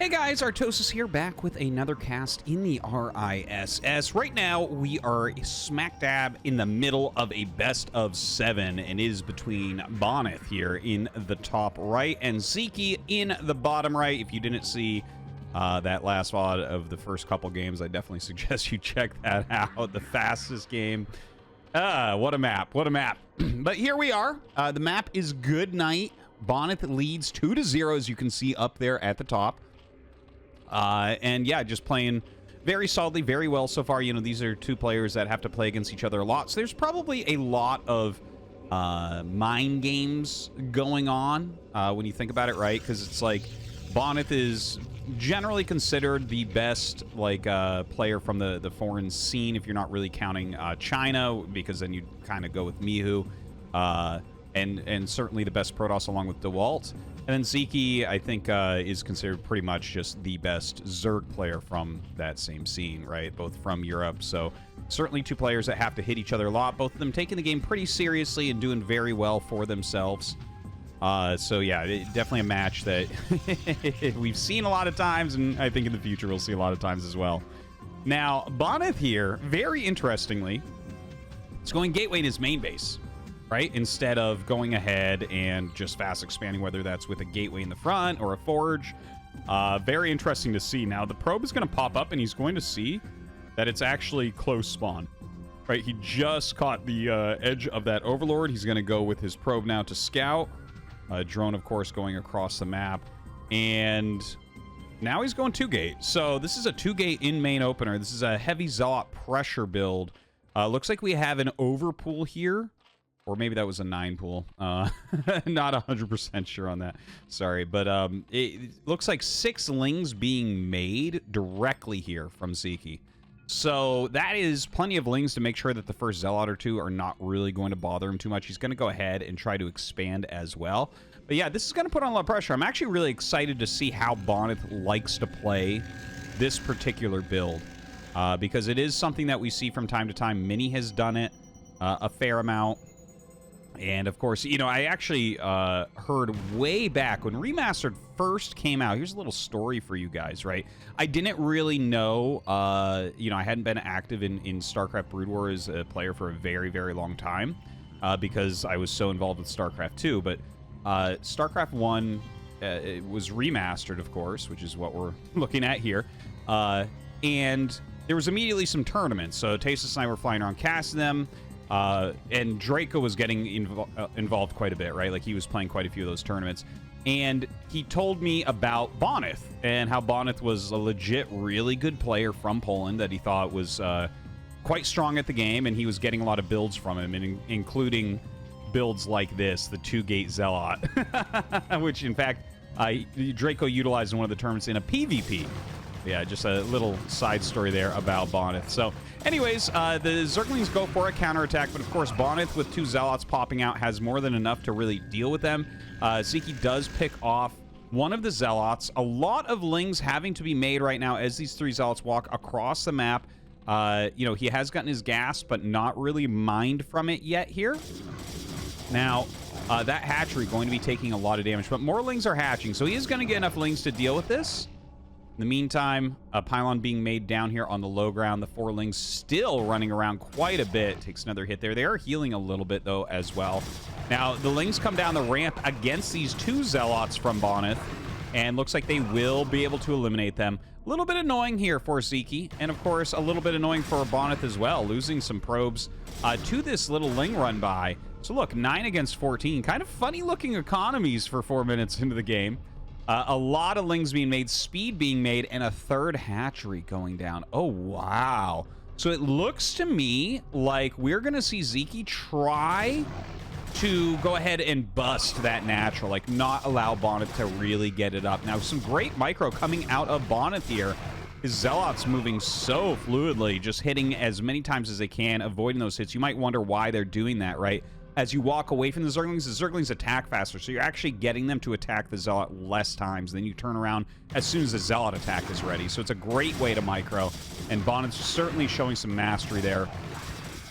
Hey guys, Artosis here, back with another cast in the RISS. Right now, we are smack dab in the middle of a best of 7, and it is between Bonyth here in the top right and Sziky in the bottom right. If you didn't see that last VOD of the first couple games, I definitely suggest you check that out. The fastest game. What a map, what a map. But here we are. The map is Good Night. Bonyth leads 2-0, as you can see up there at the top. And yeah, just playing very solidly, very well so far. You know, these are two players that have to play against each other a lot. So there's probably a lot of mind games going on when you think about it, right? Because it's like Bonyth is generally considered the best player from the foreign scene, if you're not really counting China, because then you kind of go with Mihu, and certainly the best Protoss along with DeWalt. And then Sziky, I think, is considered pretty much just the best Zerg player from that same scene, right? Both from Europe. So certainly two players that have to hit each other a lot. Both of them taking the game pretty seriously and doing very well for themselves. So yeah, definitely a match that we've seen a lot of times, and I think in the future we'll see a lot of times as well. Now, Bonyth here, very interestingly, is going gateway in his main base. Right? Instead of going ahead and just fast expanding, whether that's with a gateway in the front or a forge. Very interesting to see. Now, the probe is going to pop up, and he's going to see that it's actually close spawn. Right? He just caught the edge of that overlord. He's going to go with his probe now to scout. Drone, of course, going across the map. And now he's going 2-gate. So this is a 2-gate in main opener. This is a heavy Zealot pressure build. Looks like we have an overpool here. Or maybe that was a 9 pool. Not 100% sure on that. Sorry. But it looks like 6 lings being made directly here from Sziky. So that is plenty of lings to make sure that the first Zealot or two are not really going to bother him too much. He's going to go ahead and try to expand as well. But yeah, this is going to put on a lot of pressure. I'm actually really excited to see how Bonyth likes to play this particular build. Because it is something that we see from time to time. Mini has done it a fair amount. And, of course, you know, I actually heard way back when Remastered first came out. Here's a little story for you guys, right? I didn't really know, you know, I hadn't been active in StarCraft Brood War as a player for a very, very long time because I was so involved with StarCraft 2. But StarCraft 1 it was remastered, of course, which is what we're looking at here. And there was immediately some tournaments. So Tasis and I were flying around casting them. And Draco was getting involved quite a bit, right? Like, he was playing quite a few of those tournaments. And he told me about Bonyth and how Bonyth was a legit, really good player from Poland that he thought was quite strong at the game, and he was getting a lot of builds from him, and including builds like this, the 2-gate Zealot, which, in fact, Draco utilized in one of the tournaments in a PvP. Yeah, just a little side story there about Bonyth. So, anyways, the Zerglings go for a counterattack, but of course, Bonyth with 2 Zealots popping out has more than enough to really deal with them. Sziky does pick off one of the Zealots. A lot of lings having to be made right now as these 3 Zealots walk across the map. You know, he has gotten his gas, but not really mined from it yet here. Now, that hatchery going to be taking a lot of damage, but more lings are hatching, so he is going to get enough lings to deal with this. In the meantime, a pylon being made down here on the low ground. The 4 lings still running around quite a bit. Takes another hit there. They are healing a little bit, though, as well. Now, the lings come down the ramp against these 2 Zealots from Bonyth, and looks like they will be able to eliminate them. A little bit annoying here for Sziky, and, of course, a little bit annoying for Bonyth as well, losing some probes to this little ling run by. So, look, 9 against 14. Kind of funny-looking economies for 4 minutes into the game. A lot of lings being made, speed being made, and a 3rd hatchery going down. Oh, wow. So it looks to me like we're going to see Sziky try to go ahead and bust that natural, like not allow Bonyth to really get it up. Now, some great micro coming out of Bonyth here. His Zealots moving so fluidly, just hitting as many times as they can, avoiding those hits. You might wonder why they're doing that, right? As you walk away from the Zerglings attack faster, so you're actually getting them to attack the Zealot less times. Then you turn around as soon as the Zealot attack is ready. So it's a great way to micro, and Bonyth's certainly showing some mastery there.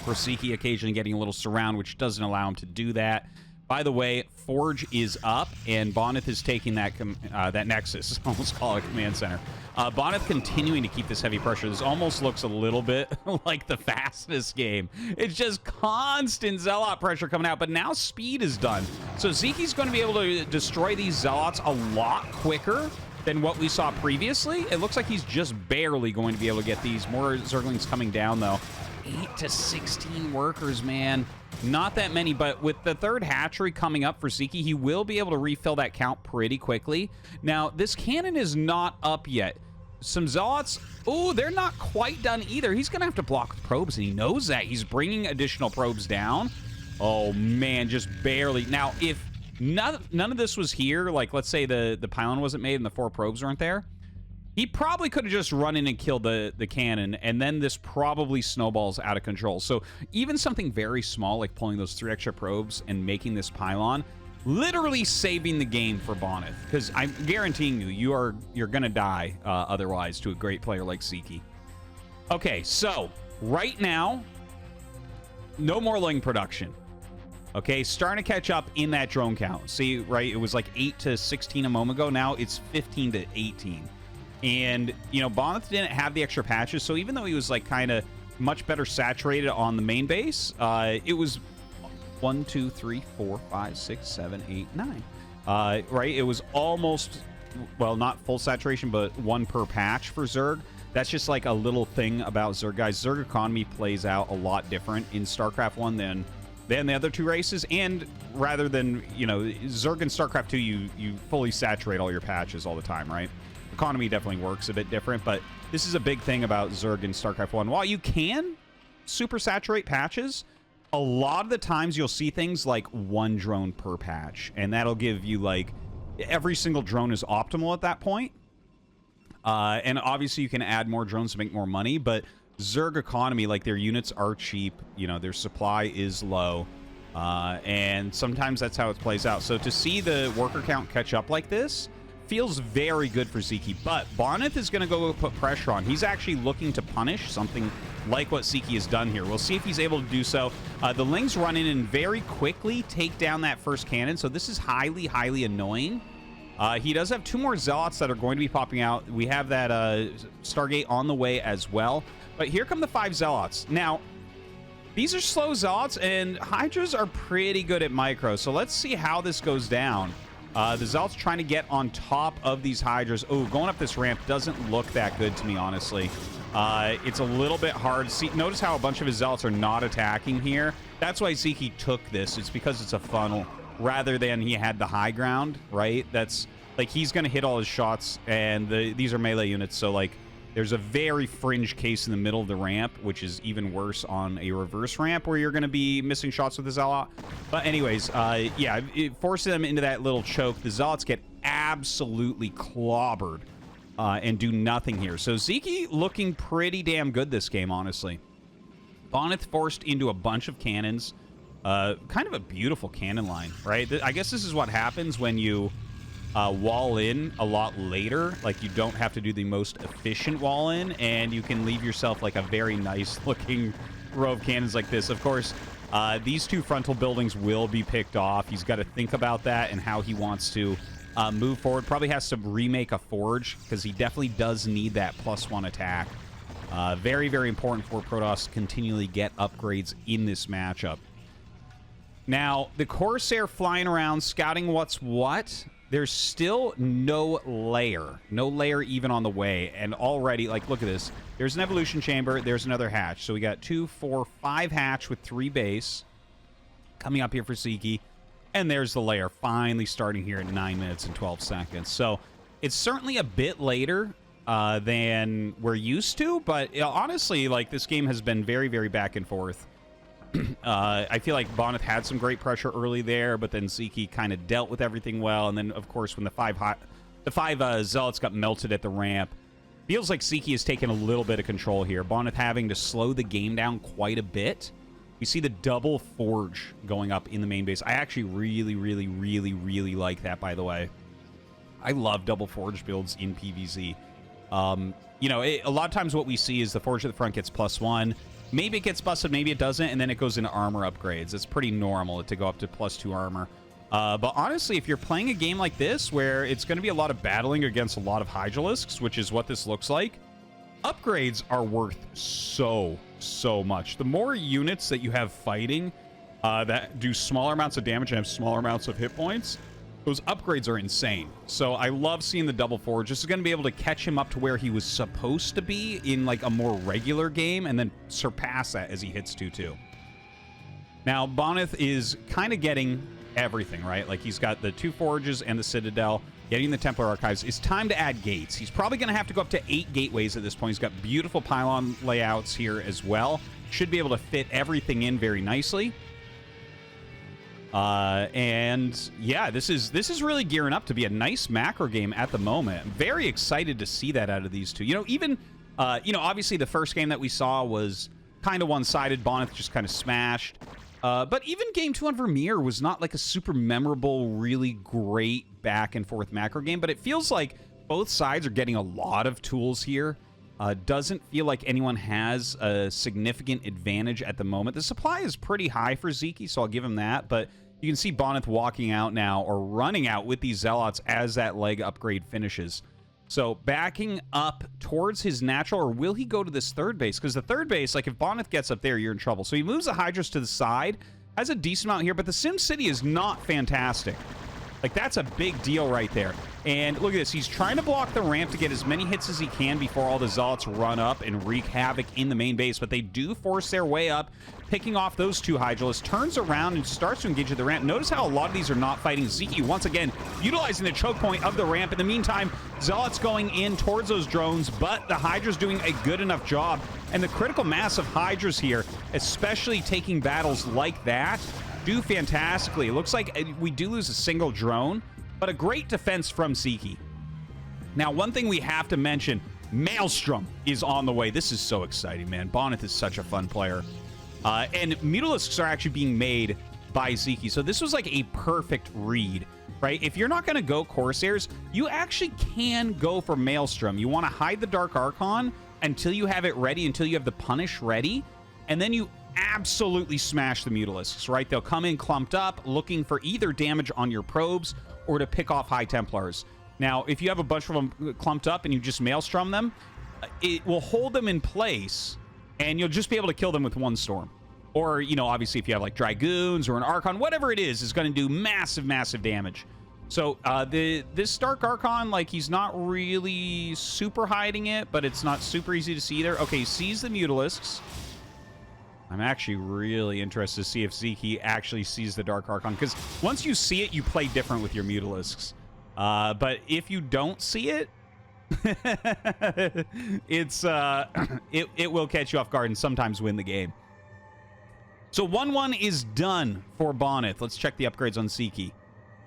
For Sziky occasionally getting a little surround, which doesn't allow him to do that. By the way, Forge is up, and Bonyth is taking that that Nexus. Almost call it a command center. Bonyth continuing to keep this heavy pressure. This almost looks a little bit like the fastest game. It's just constant Zealot pressure coming out, but now speed is done. So Sziky's going to be able to destroy these Zealots a lot quicker than what we saw previously. It looks like he's just barely going to be able to get these. More Zerglings coming down, though. 8 to 16 workers, man. Not that many, but with the third hatchery coming up for Sziky, he will be able to refill that count pretty quickly. Now, this cannon is not up yet. Some Zealots, oh, they're not quite done either. He's going to have to block with probes, and he knows that. He's bringing additional probes down. Oh, man, just barely. Now, if none of this was here, like, let's say the pylon wasn't made and the 4 probes weren't there, he probably could have just run in and killed the cannon, and then this probably snowballs out of control. So even something very small, like pulling those 3 extra probes and making this pylon, literally saving the game for Bonyth. Because I'm guaranteeing you, you're going to die otherwise to a great player like Sziky. Okay, so right now, no more Ling production. Okay, starting to catch up in that drone count. See, right, it was like 8 to 16 a moment ago. Now it's 15 to 18. And, you know, Bonyth didn't have the extra patches, so even though he was, like, kind of much better saturated on the main base, it was 1, 2, 3, 4, 5, 6, 7, 8, 9. Right? It was almost, well, not full saturation, but 1 per patch for Zerg. That's just, like, a little thing about Zerg, guys. Zerg economy plays out a lot different in StarCraft 1 than the other 2 races, and rather than, you know, Zerg and StarCraft 2, you fully saturate all your patches all the time, right? Economy definitely works a bit different, but this is a big thing about Zerg and StarCraft 1. While you can super saturate patches, a lot of the times you'll see things like 1 drone per patch, and that'll give you, like, every single drone is optimal at that point. And obviously you can add more drones to make more money, but Zerg economy, like, their units are cheap, you know, their supply is low, and sometimes that's how it plays out. So to see the worker count catch up like this feels very good for Sziky, but Bonyth is going to go put pressure on. He's actually looking to punish something like what Sziky has done here. We'll see if he's able to do so. The Lings run in and very quickly take down that first cannon, so this is highly, highly annoying. He does have 2 more Zealots that are going to be popping out. We have that Stargate on the way as well, but here come the 5 Zealots. Now, these are slow Zealots, and Hydras are pretty good at micro, so let's see how this goes down. The Zealots trying to get on top of these Hydras. Oh, going up this ramp doesn't look that good to me, honestly. It's a little bit hard. See, notice how a bunch of his Zealots are not attacking here. That's why Sziky took this. It's because it's a funnel rather than he had the high ground, right? That's, like, he's going to hit all his shots, and these are melee units, so, like, there's a very fringe case in the middle of the ramp, which is even worse on a reverse ramp where you're going to be missing shots with the Zealot. But anyways, yeah, it forces them into that little choke. The Zealots get absolutely clobbered and do nothing here. So Sziky looking pretty damn good this game, honestly. Bonyth forced into a bunch of cannons. Kind of a beautiful cannon line, right? I guess this is what happens when you wall in a lot later. Like, you don't have to do the most efficient wall in, and you can leave yourself like a very nice looking row of cannons like this. Of course, these 2 frontal buildings will be picked off. He's got to think about that and how he wants to move forward. Probably has to remake a forge, because he definitely does need that +1 attack. Very, very important for Protoss to continually get upgrades in this matchup. Now, the Corsair flying around, scouting what's what. There's still no layer even on the way, and already, like, look at this. There's an evolution chamber, there's another hatch. So we got 2, 4, 5 hatch with 3 base coming up here for Sziky, and there's the layer finally starting here at 9 minutes and 12 seconds. So it's certainly a bit later than we're used to, but honestly, like, this game has been very, very back and forth. I feel like Bonyth had some great pressure early there, but then Sziky kind of dealt with everything well. And then, of course, when the 5 Zealots got melted at the ramp, feels like Sziky has taken a little bit of control here. Bonyth having to slow the game down quite a bit. You see the double forge going up in the main base. I actually really, really, really, really like that, by the way. I love double forge builds in PvZ. You know, a lot of times what we see is the forge at the front gets +1. Maybe it gets busted, maybe it doesn't, and then it goes into armor upgrades. It's pretty normal to go up to +2 armor. But honestly, if you're playing a game like this, where it's going to be a lot of battling against a lot of Hydralisks, which is what this looks like, upgrades are worth so much. The more units that you have fighting that do smaller amounts of damage and have smaller amounts of hit points, those upgrades are insane. So I love seeing the double forge. This is going to be able to catch him up to where he was supposed to be in like a more regular game, and then surpass that as he hits 2-2. Now, Bonyth is kind of getting everything, right? Like, he's got the 2 forges and the Citadel, getting the Templar Archives. It's time to add gates. He's probably going to have to go up to 8 gateways at this point. He's got beautiful pylon layouts here as well. Should be able to fit everything in very nicely. And yeah, this is really gearing up to be a nice macro game at the moment. I'm very excited to see that out of these two. You know, even, you know, obviously the first game that we saw was kind of one-sided. Bonyth just kind of smashed. But even Game 2 on Vermeer was not like a super memorable, really great back-and-forth macro game, but it feels like both sides are getting a lot of tools here. Doesn't feel like anyone has a significant advantage at the moment. The supply is pretty high for Sziky, so I'll give him that, but you can see Bonyth walking out now, or running out with these Zealots as that leg upgrade finishes. So backing up towards his natural, or will he go to this third base? Because the third base, like if Bonyth gets up there, you're in trouble. So he moves the Hydras to the side, has a decent amount here, but the Sim City is not fantastic. Like, that's a big deal right there. And look at this. He's trying to block the ramp to get as many hits as he can before all the Zealots run up and wreak havoc in the main base. But they do force their way up, picking off those 2 Hydralisks, turns around and starts to engage at the ramp. Notice how a lot of these are not fighting. Sziky, once again, utilizing the choke point of the ramp. In the meantime, Zealots going in towards those drones, but the Hydra's doing a good enough job. And the critical mass of Hydras here, especially taking battles like that, do fantastically. It looks like we do lose a single drone, but a great defense from Sziky. Now, one thing we have to mention, Maelstrom is on the way. This is so exciting, man. Bonyth is such a fun player. And Mutalisks are actually being made by Sziky, so this was like a perfect read, right? If you're not going to go Corsairs, you actually can go for Maelstrom. You want to hide the Dark Archon until you have it ready, until you have the Punish ready, and then you absolutely smash the Mutalisks, right? They'll come in clumped up, looking for either damage on your probes or to pick off High Templars. Now, if you have a bunch of them clumped up and you just Maelstrom them, it will hold them in place, and you'll just be able to kill them with 1 storm. Or, you know, obviously if you have like Dragoons or an Archon, whatever it is going to do massive, massive damage. So this Dark Archon, like, he's not really super hiding it, but it's not super easy to see either. Okay, he sees the Mutalisks. I'm actually really interested to see if Sziky actually sees the Dark Archon, because once you see it, you play different with your Mutalisks. But if you don't see it, it's it will catch you off guard and sometimes win the game. So 1-1 is done for Bonyth. Let's check the upgrades on Sziky.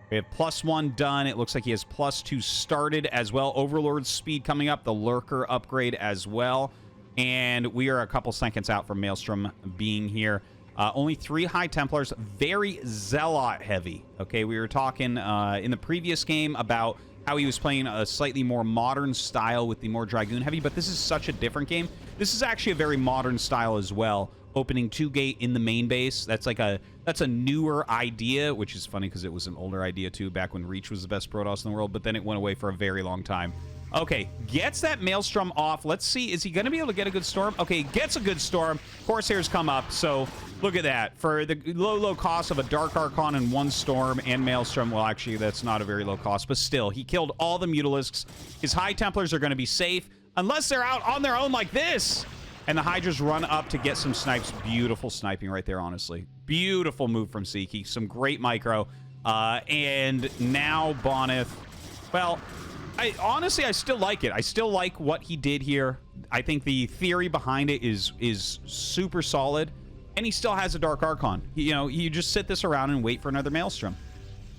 We have +1 done. It looks like he has +2 started as well. Overlord speed coming up, the Lurker upgrade as well. And we are a couple seconds out from Maelstrom being here. Only 3 High Templars, very Zealot heavy. Okay, we were talking in the previous game about how he was playing a slightly more modern style with the more Dragoon heavy, but this is such a different game. This is actually a very modern style as well. Opening 2 gate in the main base. That's a newer idea, which is funny because it was an older idea too, back when Reach was the best Protoss in the world, but then it went away for a very long time. Okay, gets that Maelstrom off. Let's see, is he going to be able to get a good storm? Okay, gets a good storm. Corsairs come up, so look at that. For the low cost of a Dark Archon and 1 storm and Maelstrom, well, actually, that's not a very low cost, but still, he killed all the Mutalisks. His High Templars are going to be safe, unless they're out on their own like this. And the Hydras run up to get some snipes. Beautiful sniping right there, honestly. Beautiful move from Sziky. Some great micro. And now Bonyth, well, honestly, I still like it. I still like what he did here. I think the theory behind it is super solid. And he still has a Dark Archon. You know, you just sit this around and wait for another Maelstrom.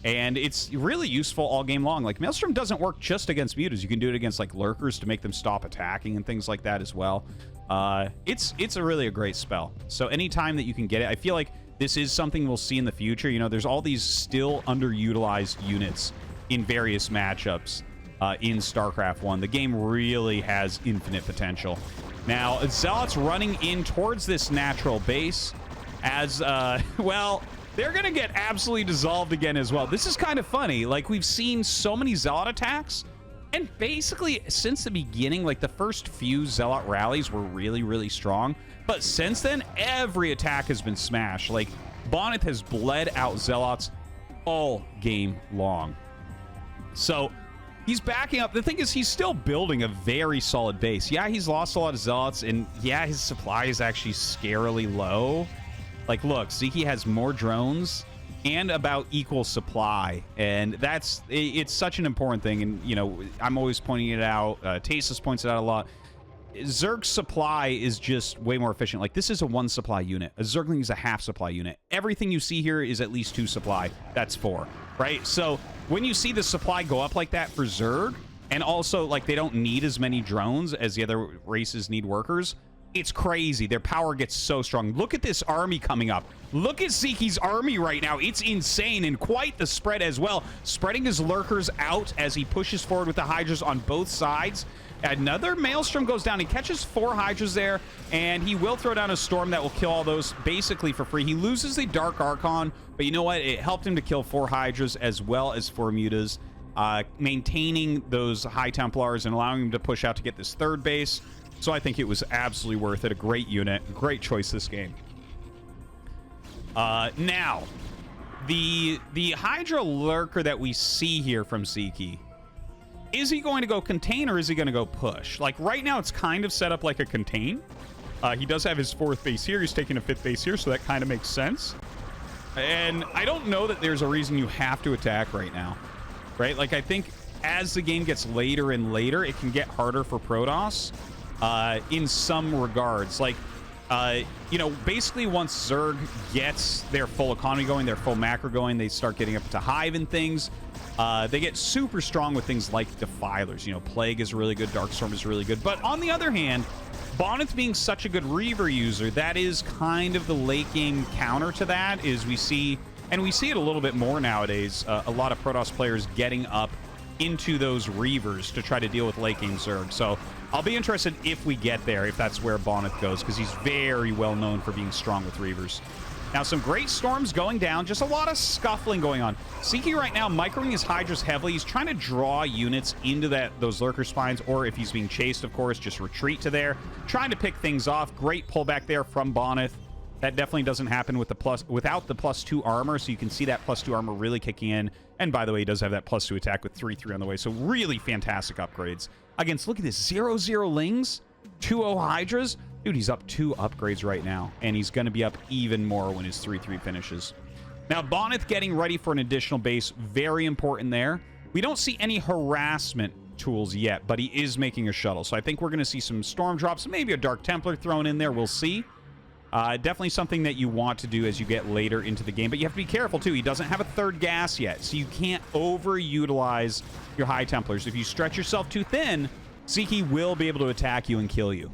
And it's really useful all game long. Like, Maelstrom doesn't work just against mutas. You can do it against, like, Lurkers to make them stop attacking and things like that as well. It's really a great spell. So anytime that you can get it, I feel like this is something we'll see in the future. You know, there's all these still underutilized units in various matchups in StarCraft 1. The game really has infinite potential. Now, Zealots running in towards this natural base as, well, they're going to get absolutely dissolved again as well. This is kind of funny. Like, we've seen so many Zealot attacks, and basically, since the beginning, like, the first few Zealot rallies were really, really strong. But since then, every attack has been smashed. Like, Bonyth has bled out Zealots all game long. So, he's backing up. The thing is, he's still building a very solid base. Yeah, he's lost a lot of Zealots, and yeah, his supply is actually scarily low. Like, look, Sziky has more drones and about equal supply, and it's such an important thing. And, you know, I'm always pointing it out. Tasis points it out a lot. Zerg's supply is just way more efficient. Like, this is a 1 supply unit. A Zergling is a half supply unit. Everything you see here is at least 2 supply. That's 4, right? So when you see the supply go up like that for Zerg, and also, like, they don't need as many drones as the other races need workers, it's crazy. Their power gets so strong. Look at this army coming up. Look at Sziky's army right now. It's insane, and quite the spread as well. Spreading his lurkers out as he pushes forward with the Hydras on both sides. Another Maelstrom goes down. He catches 4 Hydras there, and he will throw down a Storm that will kill all those basically for free. He loses the Dark Archon, but you know what? It helped him to kill 4 Hydras as well as 4 Mutas, maintaining those High Templars and allowing him to push out to get this 3rd base. So I think it was absolutely worth it. A great unit. Great choice this game. Now, the Hydra Lurker that we see here from Sziky, is he going to go contain or is he going to go push? Like, right now it's kind of set up like a contain. He does have his 4th base here. He's taking a 5th base here, so that kind of makes sense. And I don't know that there's a reason you have to attack right now, right? Like, I think as the game gets later and later, it can get harder for Protoss. In some regards, like, you know, basically once Zerg gets their full economy going, their full macro going, they start getting up to Hive and things. They get super strong with things like Defilers. You know, Plague is really good, Darkstorm is really good. But on the other hand, Bonyth being such a good Reaver user, that is kind of the late game counter to that, is we see, and we see it a little bit more nowadays, a lot of Protoss players getting up into those Reavers to try to deal with late game Zerg. So I'll be interested if we get there, if that's where Bonyth goes, because he's very well known for being strong with Reavers. Now, some great Storms going down, just a lot of scuffling going on. Sziky right now microing his Hydras heavily. He's trying to draw units into those Lurker Spines, or if he's being chased, of course, just retreat to there. Trying to pick things off. Great pullback there from Bonyth. That definitely doesn't happen with without the +2 armor, so you can see that +2 armor really kicking in. And by the way, he does have that +2 attack with 3/3 on the way, so really fantastic upgrades. Against, look at this, 0/0 Lings, 2/0 Hydras. Dude, he's up 2 upgrades right now, and he's going to be up even more when his 3/3 finishes. Now, Bonyth getting ready for an additional base, very important there. We don't see any harassment tools yet, but he is making a shuttle, so I think we're going to see some Storm drops, maybe a Dark Templar thrown in there. We'll see. Definitely something that you want to do as you get later into the game, but you have to be careful too. He doesn't have a 3rd gas yet, so you can't overutilize your High Templars. If you stretch yourself too thin, Sziky will be able to attack you and kill you.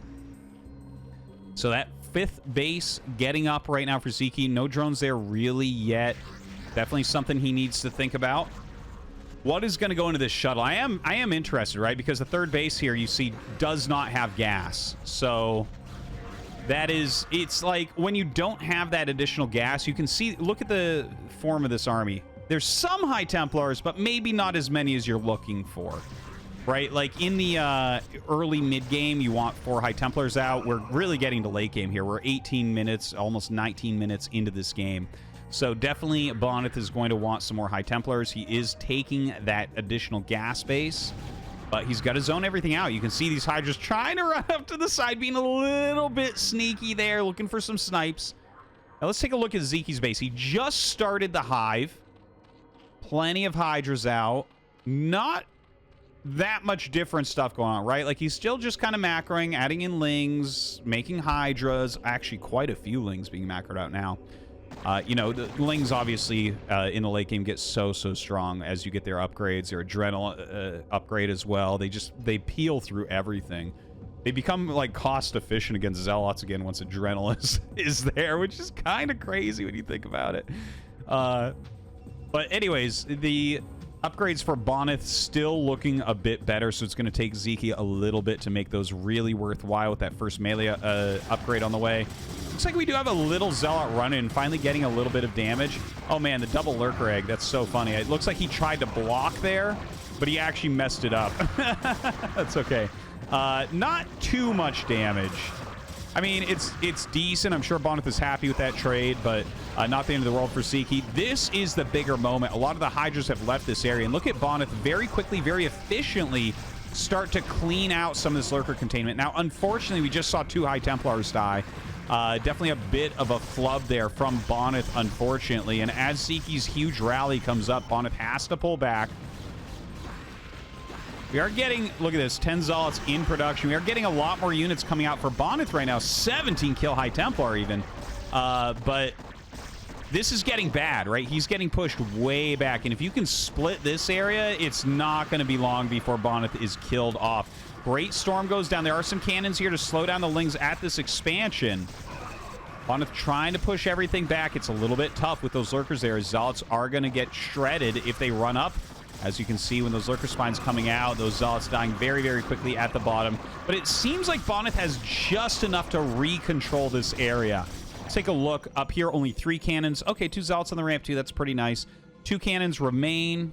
So that 5th base getting up right now for Sziky. No drones there really yet. Definitely something he needs to think about. What is going to go into this shuttle? I am interested, right? Because the 3rd base here, you see, does not have gas. So that is, it's like when you don't have that additional gas, you can see, look at the form of this army. There's some High Templars, but maybe not as many as you're looking for, right? Like in the early mid-game, you want 4 High Templars out. We're really getting to late game here. We're 18 minutes, almost 19 minutes into this game. So definitely Bonyth is going to want some more High Templars. He is taking that additional gas base, but he's got to zone everything out. You can see these Hydras trying to run up to the side, being a little bit sneaky there, looking for some snipes. Now let's take a look at Sziky's base. He just started the Hive. Plenty of Hydras out. Not that much different stuff going on, right? Like, he's still just kind of macroing, adding in Lings, making Hydras. Actually, quite a few Lings being macroed out now. You know, the Lings obviously in the late game get so strong as you get their upgrades, their Adrenal upgrade as well. They peel through everything. They become like cost efficient against Zealots again once Adrenal is there, which is kind of crazy when you think about it. But anyways, the Upgrades for Bonyth still looking a bit better, so it's going to take Sziky a little bit to make those really worthwhile with that first melee upgrade on the way. Looks like we do have a little Zealot run-in, finally getting a little bit of damage. Oh man, the double Lurker Egg, that's so funny. It looks like he tried to block there, but he actually messed it up. That's okay. Not too much damage. I mean, it's decent. I'm sure Bonyth is happy with that trade, but not the end of the world for Sziky. This is the bigger moment. A lot of the Hydras have left this area, and look at Bonyth very quickly, very efficiently start to clean out some of this Lurker containment. Now, unfortunately, we just saw 2 High Templars die. Definitely a bit of a flub there from Bonyth, unfortunately, and as Sziky's huge rally comes up, Bonyth has to pull back. We are getting, look at this, 10 Zealots in production. We are getting a lot more units coming out for Bonyth right now. 17 kill High Templar even. But this is getting bad, right? He's getting pushed way back. And if you can split this area, it's not going to be long before Bonyth is killed off. Great Storm goes down. There are some cannons here to slow down the Lings at this expansion. Bonyth trying to push everything back. It's a little bit tough with those Lurkers there. Zealots are going to get shredded if they run up. As you can see, when those Lurker Spines coming out, those Zealots dying very, very quickly at the bottom. But it seems like Bonyth has just enough to recontrol this area. Let's take a look. Up here, only 3 cannons. Okay, 2 Zealots on the ramp, too. That's pretty nice. 2 cannons remain.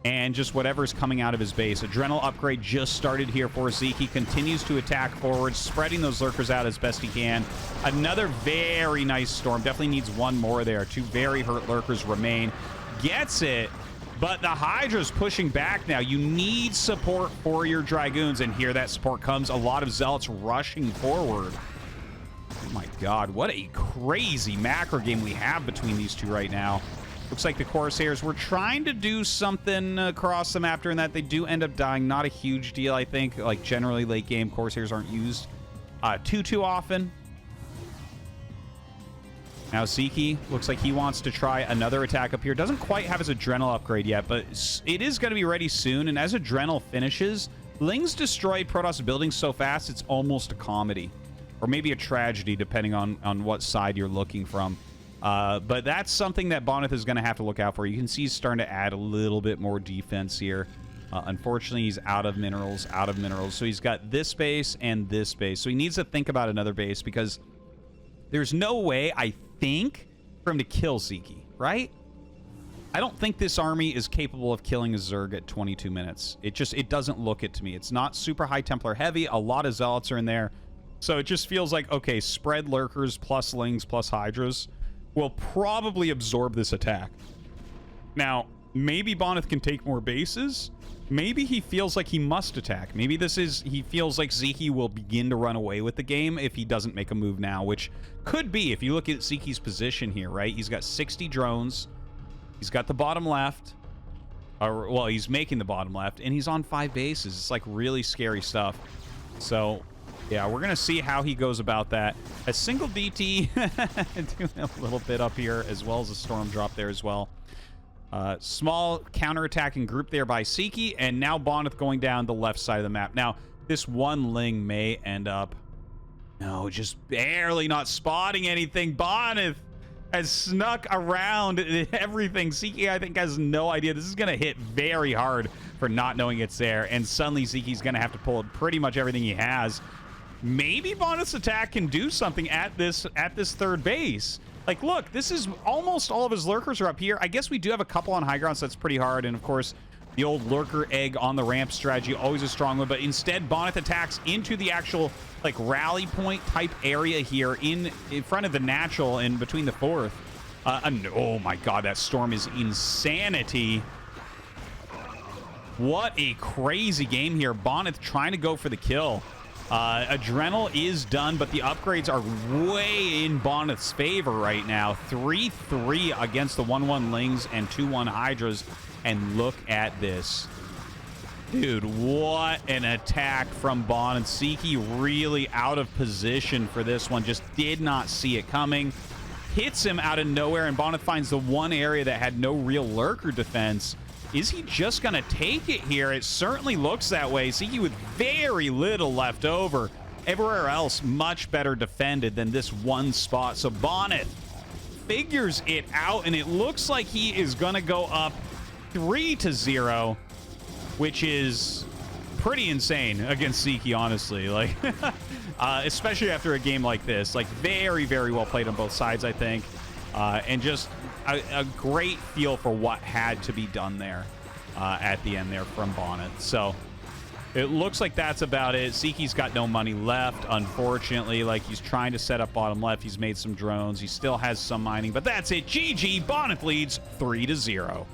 And just whatever's coming out of his base. Adrenal upgrade just started here for Sziky. Continues to attack forward, spreading those Lurkers out as best he can. Another very nice Storm. Definitely needs 1 more there. 2 very hurt Lurkers remain. Gets it. But the Hydra's pushing back now. You need support for your Dragoons, and here that support comes. A lot of Zealots rushing forward. Oh my god, what a crazy macro game we have between these two right now. Looks like the Corsairs were trying to do something across the map during that. They do end up dying. Not a huge deal, I think. Like, generally, late game, Corsairs aren't used too often. Now, Sziky looks like he wants to try another attack up here. Doesn't quite have his Adrenal upgrade yet, but it is going to be ready soon. And as Adrenal finishes, Lings destroy Protoss buildings so fast, it's almost a comedy. Or maybe a tragedy, depending on what side you're looking from. But that's something that Bonyth is going to have to look out for. You can see he's starting to add a little bit more defense here. Unfortunately, he's out of minerals. So he's got this base and this base. So he needs to think about another base because there's no way, I think, for him to kill Sziky, right? I don't think this army is capable of killing a Zerg at 22 minutes. It doesn't look it to me. It's not super High Templar heavy. A lot of Zealots are in there. So it just feels like, okay, spread Lurkers plus Lings plus Hydras will probably absorb this attack. Now, maybe Bonyth can take more bases. Maybe he feels like he must attack. Maybe he feels like Sziky will begin to run away with the game if he doesn't make a move now, which could be if you look at Sziky's position here, right? He's got 60 drones. He's got the bottom left. Well, he's making the bottom left, and he's on 5 bases. It's like really scary stuff. So, yeah, we're going to see how he goes about that. A single DT doing a little bit up here, as well as a Storm drop there as well. Small counterattacking group there by Sziky, and now Bonyth going down the left side of the map. Now, this one Ling may end up... No, just barely not spotting anything. Bonyth has snuck around everything. Sziky, I think, has no idea. This is going to hit very hard for not knowing it's there, and suddenly Sziky's going to have to pull pretty much everything he has. Maybe Bonyth's attack can do something at this third base. Like, look, this is almost all of his Lurkers are up here. I guess we do have a couple on high ground, so that's pretty hard. And, of course, the old Lurker egg on the ramp strategy, always a strong one. But instead, Bonyth attacks into the actual, like, rally point type area here in front of the natural and between the fourth. Oh, my God, that Storm is insanity. What a crazy game here. Bonyth trying to go for the kill. Adrenal is done, but the upgrades are way in Bonyth's favor right now. 3-3 against the 1-1 Lings and 2-1 Hydras. And look at this. Dude, what an attack from Bonyth. Sziky really out of position for this one. Just did not see it coming. Hits him out of nowhere, and Bonyth finds the one area that had no real Lurker defense. Is he just going to take it here? It certainly looks that way. Sziky with very little left over. Everywhere else, much better defended than this one spot. So Bonyth figures it out, and it looks like he is going to go up 3-0, which is pretty insane against Sziky, honestly. Like, especially after a game like this. Like, very, very well played on both sides, I think. And just a great feel for what had to be done there at the end there from Bonyth. So it looks like that's about it. Sziky's got no money left, unfortunately. Like, he's trying to set up bottom left. He's made some drones. He still has some mining, but that's it. GG. Bonyth leads 3-0.